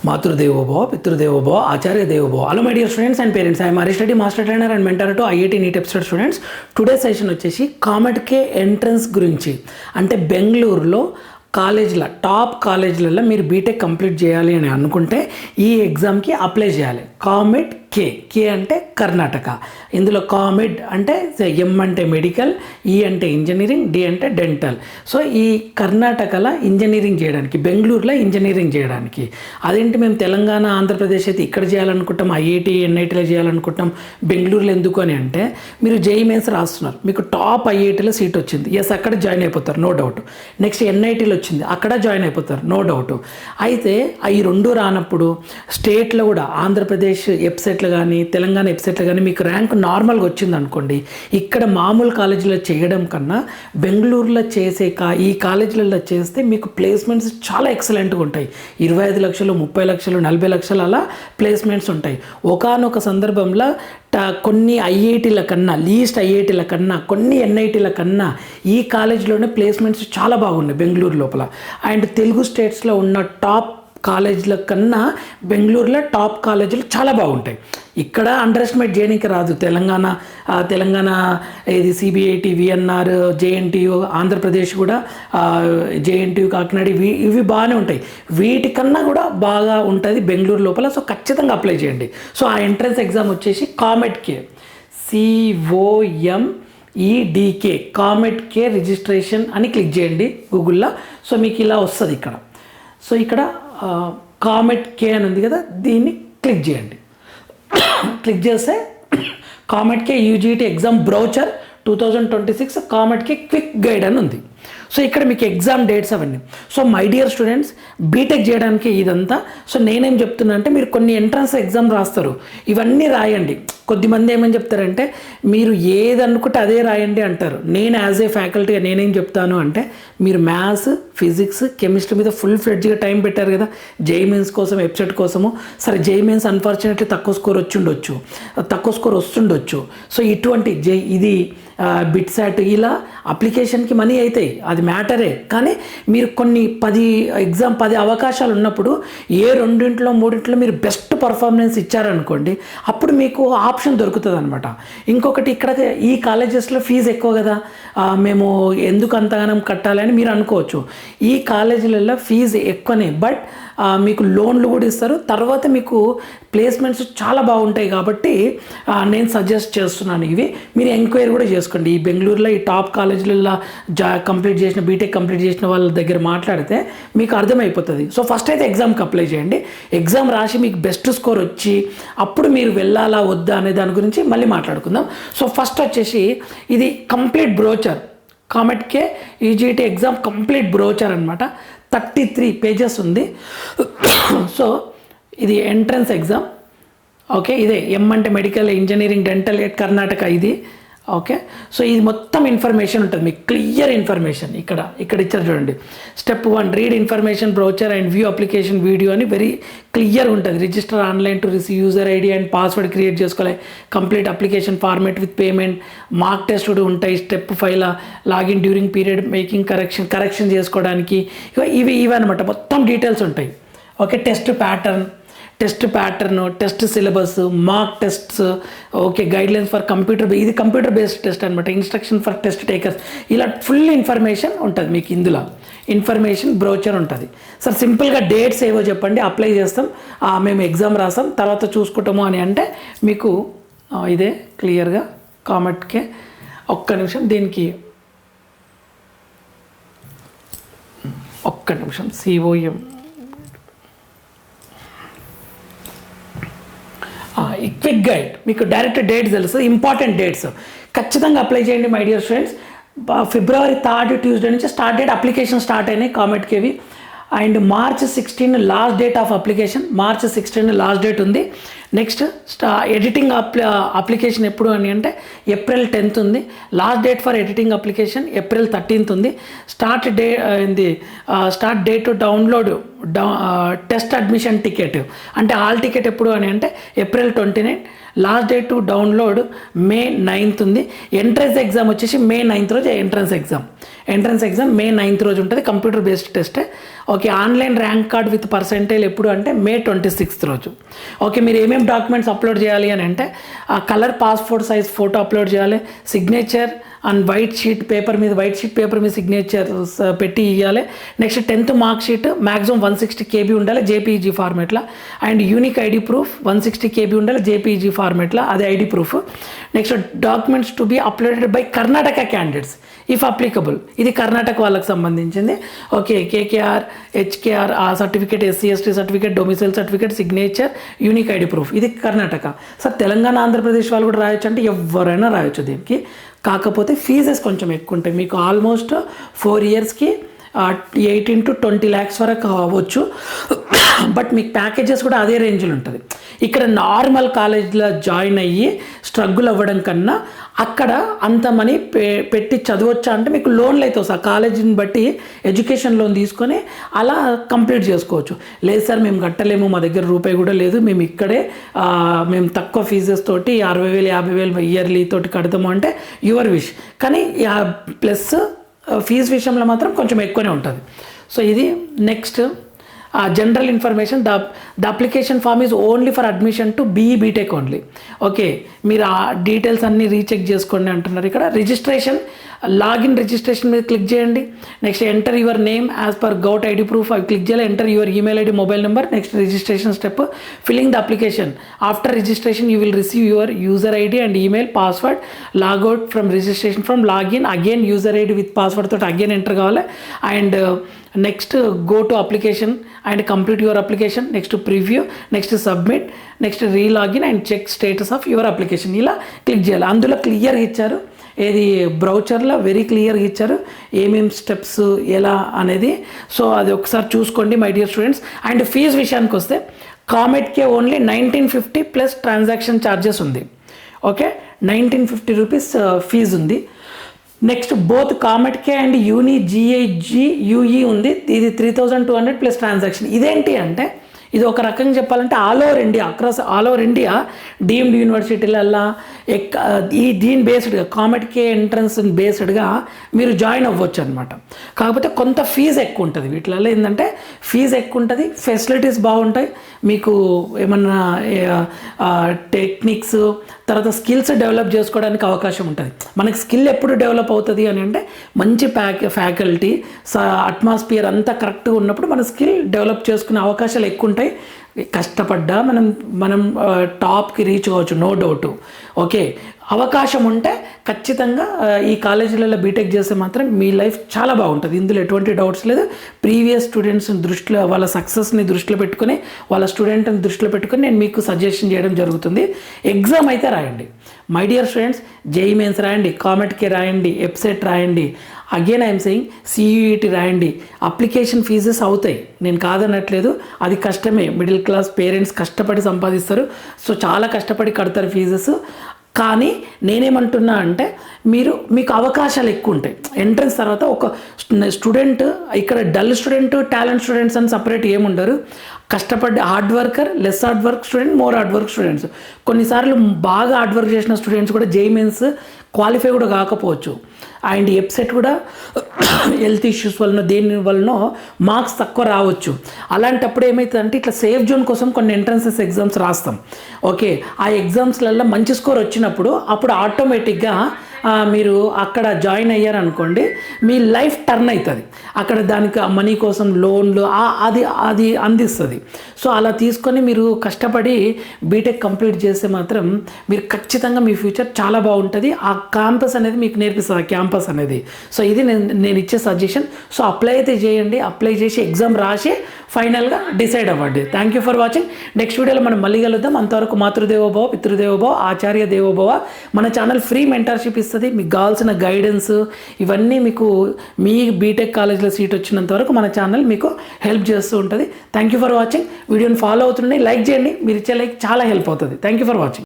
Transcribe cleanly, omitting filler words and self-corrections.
Matrudevo Bhava, Pitrudevo Bhava, Acharya Devo Bhava. Hello my dear students and parents. I am Harish Reddy, Master Trainer and Mentor to IIT NEET Episode students. Today's session వచ్చేసి comet కే entrance గురించి. అంటే బెంగళూరులో కాలేజ్ల top కాలేజ్లలో మీరు BTech complete చేయాలి అని అనుకుంటే ఈ ఎగ్జామ్కి అప్లై చేయాలి. కామెట్ కే అంటే కర్ణాటక. ఇందులో కామెడ్ అంటే ఎం అంటే మెడికల్, ఈ అంటే ఇంజనీరింగ్, డి అంటే డెంటల్. సో ఈ కర్ణాటకలో ఇంజనీరింగ్ చేయడానికి, బెంగళూరులో ఇంజనీరింగ్ చేయడానికి. అదేంటి మేము తెలంగాణ ఆంధ్రప్రదేశ్ అయితే ఇక్కడ చేయాలనుకుంటాం, ఐఐటి ఎన్ఐటీలో చేయాలనుకుంటాం, బెంగళూరులో ఎందుకు అని అంటే మీరు జేఈ మెయిన్స్ రాస్తున్నారు, మీకు టాప్ ఐఐటీలో సీట్ వచ్చింది, ఎస్ అక్కడ జాయిన్ అయిపోతారు, నో డౌట్. నెక్స్ట్ ఎన్ఐటీలో వచ్చింది, అక్కడ జాయిన్ అయిపోతారు, నో డౌట్. అయితే ఈ రెండు రానప్పుడు స్టేట్లో కూడా ఆంధ్రప్రదేశ్ వెబ్సైట్లో కానీ తెలంగాణ వెబ్సైట్లో కానీ మీకు ర్యాంక్ నార్మల్గా వచ్చింది అనుకోండి, ఇక్కడ మామూలు కాలేజీలో చేయడం కన్నా బెంగళూరులో చేసే ఈ కాలేజీలలో చేస్తే మీకు ప్లేస్మెంట్స్ చాలా ఎక్సలెంట్గా ఉంటాయి. 25 లక్షలు, 30 లక్షలు, 40 లక్షలు అలా ప్లేస్మెంట్స్ ఉంటాయి. ఒకానొక సందర్భంలో కొన్ని ఐఐటీల కన్నా, లీస్ట్ ఐఐటీల కన్నా, కొన్ని ఎన్ఐటీల కన్నా ఈ కాలేజీలోనే ప్లేస్మెంట్స్ చాలా బాగున్నాయి బెంగళూరు లోపల. అండ్ తెలుగు స్టేట్స్లో ఉన్న టాప్ కాలేజీల కన్నా బెంగళూరులో టాప్ కాలేజీలు చాలా బాగుంటాయి. ఇక్కడ అండర్ ఎస్టిమేట్ చేయడానికి రాదు. తెలంగాణ ఇది సిబిఐటి, విఎన్ఆర్, జేఎన్టీయు, ఆంధ్రప్రదేశ్ కూడా జేఎన్టీయు, కాకినాడ, ఇవి బాగానే ఉంటాయి. వీటికన్నా కూడా బాగా ఉంటుంది బెంగళూరు లోపల. సో ఖచ్చితంగా అప్లై చేయండి. సో ఆ ఎంట్రన్స్ ఎగ్జామ్ వచ్చేసి కామెట్ కే, COMEDK, కామెట్ కే రిజిస్ట్రేషన్ అని క్లిక్ చేయండి గూగుల్లో. సో మీకు ఇలా వస్తుంది ఇక్కడ. సో ఇక్కడ కామెట్ కే అని ఉంది కదా, దీన్ని క్లిక్ చేయండి. క్లిక్ చేస్తే COMEDK UGET exam brochure 2026 COMEDK quick guide అని ఉంది. సో ఇక్కడ మీకు ఎగ్జామ్ డేట్స్ అవన్నీ. So my dear students, BTech చేయడానికి ఇదంతా. సో నేనేం చెప్తున్నా అంటే మీరు కొన్ని ఎంట్రన్స్ ఎగ్జామ్ రాస్తారు, ఇవన్నీ రాయండి. కొద్దిమంది ఏమని చెప్తారంటే మీరు ఏది అనుకుంటే అదే రాయండి అంటారు. నేను యాజ్ ఏ ఫ్యాకల్టీగా నేనేం చెప్తాను అంటే మీరు మ్యాథ్స్, ఫిజిక్స్, కెమిస్ట్రీ మీద ఫుల్ ఫ్లెడ్జ్గా టైం పెట్టారు కదా జేఈ మెయిన్స్ కోసం, వెబ్సైట్ కోసము. సరే జేఈ మెయిన్స్ అన్ఫార్చునేట్లీ తక్కువ స్కోర్ వస్తుండొచ్చు. సో ఇటువంటి ఇది బిట్సాట్ ఇలా అప్లికేషన్కి మనీ అవుతాయి, అది మ్యాటరే. కానీ మీరు కొన్ని 10 అవకాశాలు ఉన్నప్పుడు ఏ 2-3 మీరు బెస్ట్ పర్ఫార్మెన్స్ ఇచ్చారనుకోండి, అప్పుడు మీకు ఆప్షన్ దొరుకుతుంది అనమాట. ఇంకొకటి, ఇక్కడ ఈ కాలేజెస్లో ఫీజు ఎక్కువ కదా, మేము ఎందుకు అంతగానం కట్టాలి అని మీరు అనుకోవచ్చు. ఈ కాలేజీలలో ఫీజు ఎక్కువనే, బట్ మీకు లోన్లు కూడా ఇస్తారు, తర్వాత మీకు ప్లేస్మెంట్స్ చాలా బాగుంటాయి. కాబట్టి నేను సజెస్ట్ చేస్తున్నాను ఇవి. మీరు ఎంక్వైరీ కూడా చేసుకోండి. ఈ బెంగళూరులో ఈ టాప్ కాలేజీలలో బీటెక్ కంప్లీట్ చేసిన వాళ్ళ దగ్గర మాట్లాడితే మీకు అర్థమైపోతుంది. సో ఫస్ట్ అయితే ఎగ్జామ్కి అప్లై చేయండి. ఎగ్జామ్ రాసి మీకు బెస్ట్ స్కోర్ వచ్చి అప్పుడు మీరు వెళ్ళాలా వద్దా అనే దాని గురించి మళ్ళీ మాట్లాడుకుందాం. సో ఫస్ట్ వచ్చేసి ఇది కంప్లీట్ బ్రోచర్, కామెట్ కే యూజీటీ ఎగ్జామ్ కంప్లీట్ బ్రోచర్ అనమాట. 33 పేజెస్ ఉంది. సో ఇది ఎంట్రన్స్ ఎగ్జామ్. ఓకే, ఇదే ఎం అంటే మెడికల్, ఇంజనీరింగ్, డెంటల్, కర్ణాటక ఇది. ఓకే, సో ఇది మొత్తం ఇన్ఫర్మేషన్ ఉంటుంది మీకు, క్లియర్ ఇన్ఫర్మేషన్. ఇక్కడ ఇచ్చారు చూడండి, step 1 read information brochure and view application video అని వెరీ క్లియర్ ఉంటుంది. Register online to receive user ID and password create చేసుకోవాలి. Complete application format with payment, mark test కూడా ఉంటాయి. Step 5 login during period, making correction చేసుకోవడానికి ఇవి అనమాట. మొత్తం details ఉంటాయి. Okay, test pattern, test syllabus, mark tests, okay, guidelines for computer, ఇది computer based test అనమాట. ఇన్స్ట్రక్షన్ ఫర్ టెస్ట్ టేకర్స్, ఇలా ఫుల్ ఇన్ఫర్మేషన్ ఉంటుంది మీకు ఇందులో. ఇన్ఫర్మేషన్ బ్రోచర్ ఉంటుంది. సార్ సింపుల్గా డేట్స్ ఏవో చెప్పండి, అప్లై చేస్తాం, మేము ఎగ్జామ్ రాస్తాం, తర్వాత చూసుకుంటాము అని అంటే మీకు ఇదే క్లియర్గా కామెట్కే. ఒక్క నిమిషం, దీనికి COM క్విక్ గైడ్, మీకు డైరెక్ట్ డేట్స్ తెలుస్తుంది, ఇంపార్టెంట్ డేట్స్. ఖచ్చితంగా అప్లై చేయండి my dear students. February 3rd Tuesday నుంచి స్టార్ట్ డేట్, అప్లికేషన్ స్టార్ట్ అయినాయి కామెట్ కేవి. And March 16 last date of application, March 16 last date ఉంది. నెక్స్ట్ ఎడిటింగ్ అప్లికేషన్ ఎప్పుడు అని అంటే ఏప్రిల్ 10th ఉంది. Last date for editing application April 13th ఉంది. Start date to download test admission ticket అంటే హాల్ టికెట్ ఎప్పుడు అని అంటే April 29. Last date to download May 9th ఉంది. ఎంట్రన్స్ ఎగ్జామ్ వచ్చేసి మే 9th రోజు ఎంట్రన్స్ ఎగ్జామ్ మే 9th రోజు ఉంటుంది. కంప్యూటర్ బేస్డ్ టెస్టే. Okay, online rank card with percentage ఎప్పుడు అంటే మే 26th రోజు. ఓకే, మీరు ఏమేమి డాక్యుమెంట్స్ అప్లోడ్ చేయాలి అని అంటే colour passport size photo upload చేయాలి, signature and white sheet paper మీద సిగ్నేచర్ పెట్టి ఇవ్వాలి. Next 10th mark sheet maximum 160 KB ఉండాలి జేపీఈజీ ఫార్మేట్లో. And unique ID proof 160 KB ఉండాలి జేపీఈజీ ఫార్మేట్లో, అదే ID proof. Next documents to be uploaded by Karnataka candidates if applicable. ఇది కర్ణాటక వాళ్ళకి సంబంధించింది. ఓకే, కేకేఆర్, హెచ్కేఆర్ ఆ certificate, SC/ST certificate, domicile certificate, signature, unique ID proof. ఇది కర్ణాటక. సార్ తెలంగాణ, ఆంధ్రప్రదేశ్ వాళ్ళు కూడా రాయొచ్చు అంటే ఎవరైనా రాయొచ్చు దీనికి. కాకపోతే ఫీజెస్ కొంచెం ఎక్కువ ఉంటాయి. మీకు ఆల్మోస్ట్ 4 yearsకి 18 to 20 lakhs వరకు అవ్వచ్చు. బట్ మీకు ప్యాకేజెస్ కూడా అదే రేంజ్లో ఉంటుంది. ఇక్కడ నార్మల్ కాలేజ్లో జాయిన్ అయ్యి స్ట్రగుల్ అవ్వడం కన్నా అక్కడ అంత మనీ పెట్టి చదవచ్చా అంటే మీకు లోన్లు అయితే వస్తాయి. కాలేజీని బట్టి ఎడ్యుకేషన్ లోన్ తీసుకొని అలా కంప్లీట్ చేసుకోవచ్చు. లేదు సార్ మేము కట్టలేము, మా దగ్గర రూపాయి కూడా లేదు, మేము ఇక్కడే మేము తక్కువ ఫీజెస్ తోటి 60,000 50,000 ఇయర్లీ తోటి కడతాము అంటే యువర్ విష్. కానీ ప్లస్ ఫీజు విషయంలో మాత్రం కొంచెం ఎక్కువనే ఉంటుంది. సో ఇది next general information. The application form is only for admission to BTech only. Okay, మీరు ఆ డీటెయిల్స్ అన్నీ రీచెక్ చేసుకోండి అంటున్నారు. ఇక్కడ రిజిస్ట్రేషన్, లాగిన్ రిజిస్ట్రేషన్ మీద క్లిక్ చేయండి. Next enter your name as per govt ID proof అవి క్లిక్ చేయాలి. Enter your email ID, mobile number. Next registration step, filling the application. After registration you will receive your user ID and email, password. Logout from registration from login, again user ID with password తోటి again enter కావాలి. And next go to application and complete your application. Next preview, next submit, next relogin and check status of your application. ఇలా click చేయాలి. అందులో క్లియర్గా ఇచ్చారు, ఏది బ్రౌచర్లో very క్లియర్గా ఇచ్చారు ఏమేమి స్టెప్స్ ఎలా అనేది. సో అది ఒకసారి చూసుకోండి my dear students. And fee విషయానికి వస్తే COMEDK only 1950 plus transaction charges ఉంది. ఓకే, 1950 రూపీస్ ఫీజు ఉంది. Next both COMEDK and UE ఉంది. ఇది 3200 ప్లస్ ట్రాన్సాక్షన్. ఇదేంటి అంటే ఇది ఒక రకంగా చెప్పాలంటే all over India, across all over India deemed యూనివర్సిటీలల్లో దీని బేస్డ్గా కామెట్కే ఎంట్రన్స్ బేస్డ్గా మీరు జాయిన్ అవ్వచ్చు అనమాట. కాకపోతే కొంత ఫీజు ఎక్కువ ఉంటుంది. వీటిలలో ఏంటంటే ఫీజు ఎక్కువ ఉంటుంది, ఫెసిలిటీస్ బాగుంటాయి, మీకు ఏమన్నా టెక్నిక్స్ తర్వాత స్కిల్స్ డెవలప్ చేసుకోవడానికి అవకాశం ఉంటుంది. మనకి స్కిల్ ఎప్పుడు డెవలప్ అవుతుంది అని అంటే మంచి ఫ్యాకల్టీ అట్మాస్ఫియర్ అంతా కరెక్ట్గా ఉన్నప్పుడు మన స్కిల్ డెవలప్ చేసుకునే అవకాశాలు ఎక్కువ ఉంటాయి. కష్టపడ్డా మనం టాప్కి రీచ్ అవ్వచ్చు, నో డౌట్. ఓకే, అవకాశం ఉంటే ఖచ్చితంగా ఈ కాలేజీలలో బీటెక్ చేస్తే మాత్రం మీ లైఫ్ చాలా బాగుంటుంది. ఇందులో ఎటువంటి డౌట్స్ లేదు. ప్రీవియస్ స్టూడెంట్స్ని దృష్టిలో, వాళ్ళ సక్సెస్ని దృష్టిలో పెట్టుకుని, వాళ్ళ స్టూడెంట్ని దృష్టిలో పెట్టుకుని నేను మీకు సజెషన్ చేయడం జరుగుతుంది. ఎగ్జామ్ అయితే రాయండి my dear students. JEE mains రాయండి, కామెట్కే రాయండి, ఎప్సెట్ రాయండి. అగైన్ ఐఎమ్ సెయింగ్ CUET రాయండి. అప్లికేషన్ ఫీజెస్ అవుతాయి, నేను కాదనట్లేదు, అది కష్టమే. మిడిల్ క్లాస్ పేరెంట్స్ కష్టపడి సంపాదిస్తారు, సో చాలా కష్టపడి కడతారు ఫీజెస్. కానీ నేనేమంటున్నా అంటే మీకు అవకాశాలు ఎక్కువ ఉంటాయి. ఎంట్రన్స్ తర్వాత ఒక స్టూడెంట్, ఇక్కడ డల్ స్టూడెంట్, టాలెంట్ స్టూడెంట్స్ అని సపరేట్ ఏముండరు. కష్టపడి hard worker, less hard work student, more hard work students. కొన్నిసార్లు బాగా హార్డ్ వర్క్ చేసిన స్టూడెంట్స్ కూడా జేఈ మెయిన్స్ క్వాలిఫై కూడా కాకపోవచ్చు. అండ్ ఎప్సెట్ కూడా హెల్త్ ఇష్యూస్ వలన దేని వలన మార్క్స్ తక్కువ రావచ్చు. అలాంటప్పుడు ఏమవుతుందంటే ఇట్లా సేఫ్ జోన్ కోసం కొన్ని ఎంట్రన్సెస్ ఎగ్జామ్స్ రాస్తాం. ఓకే, ఆ ఎగ్జామ్స్లలో మంచి స్కోర్ వచ్చినప్పుడు అప్పుడు ఆటోమేటిక్గా మీరు అక్కడ జాయిన్ అయ్యారనుకోండి, మీ లైఫ్ టర్న్ అవుతుంది. అక్కడ దానికి మనీ కోసం లోన్లు అది అందిస్తుంది. సో అలా తీసుకొని మీరు కష్టపడి బీటెక్ కంప్లీట్ చేస్తే మాత్రం మీరు ఖచ్చితంగా మీ ఫ్యూచర్ చాలా బాగుంటుంది. ఆ క్యాంపస్ అనేది మీకు నేర్పిస్తుంది, ఆ క్యాంపస్ అనేది. సో ఇది నేను ఇచ్చే సజెషన్. సో అప్లై అయితే చేయండి, అప్లై చేసి ఎగ్జామ్ రాసి ఫైనల్గా డిసైడ్ అవ్వండి. Thank you for watching. Next వీడియోలో మనం మళ్ళీ కలుద్దాం. అంతవరకు మాతృదేవోభవ, పితృదేవోభవ, ఆచార్య దేవోభవ. మన ఛానల్ ఫ్రీ మెంటర్షిప్ ఇస్తుంది. మీకు కావాల్సిన గైడెన్స్ ఇవన్నీ మీకు మీ బీటెక్ కాలేజ్లో సీట్ వచ్చినంత వరకు మన ఛానల్ మీకు హెల్ప్ చేస్తూ ఉంటుంది. Thank you for watching. వీడియోని ఫాలో అవుతుండండి, లైక్ చేయండి. మీరు ఇచ్చే లైక్ చాలా హెల్ప్ అవుతుంది. Thank you for watching.